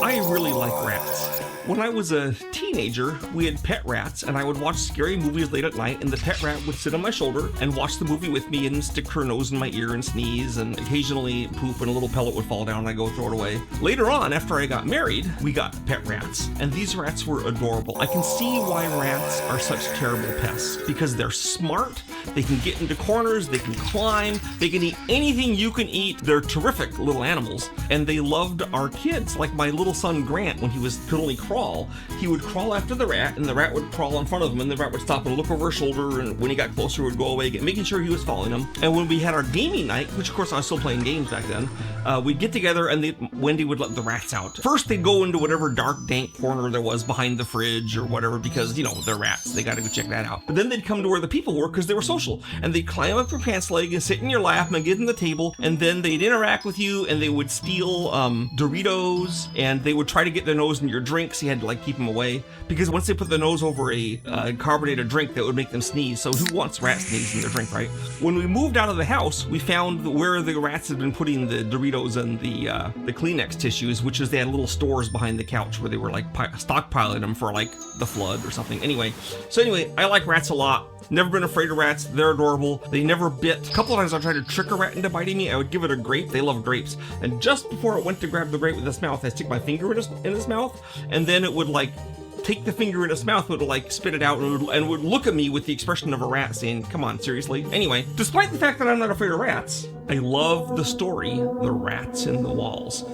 I really like rats. When I was a teenager, we had pet rats, and I would watch scary movies late at night, and the pet rat would sit on my shoulder and watch the movie with me and stick her nose in my ear and sneeze, and occasionally poop, and a little pellet would fall down and I'd go throw it away. Later on, after I got married, we got pet rats, and these rats were adorable. I can see why rats are such terrible pests, because they're smart, they can get into corners, they can climb, they can eat anything you can eat. They're terrific little animals, and they loved our kids. Like my little son Grant, when he could only crawl, he would crawl after the rat, and the rat would crawl in front of him, and the rat would stop and look over his shoulder, and when he got closer, would go away again, making sure he was following him. And when we had our gaming night, which of course I was still playing games back then, we'd get together and Wendy would let the rats out. First, they'd go into whatever dark, dank corner there was behind the fridge or whatever, because, you know, they're rats. They gotta go check that out. But then they'd come to where the people were, because they were social, and they'd climb up your pants leg and sit in your lap and get in the table, and then they'd interact with you, and they would steal Doritos, and they would try to get their nose in your drink, so you had to like keep them away, because once they put their nose over a carbonated drink, that would make them sneeze. So who wants rat sneeze in their drink, right? When we moved out of the house, we found where the rats had been putting the Doritos and the Kleenex tissues, which is they had little stores behind the couch where they were like stockpiling them for like the flood or something. Anyway, I like rats a lot. Never been afraid of rats. They're adorable. They never bit. A couple of times I tried to trick a rat into biting me. I would give it a grape. They love grapes. And just before it went to grab the grape with its mouth, I stick my finger in its mouth, and then it would like take the finger in its mouth, would like spit it out, and would look at me with the expression of a rat saying, "Come on, seriously?" Anyway, despite the fact that I'm not afraid of rats, I love the story, The Rats in the Walls.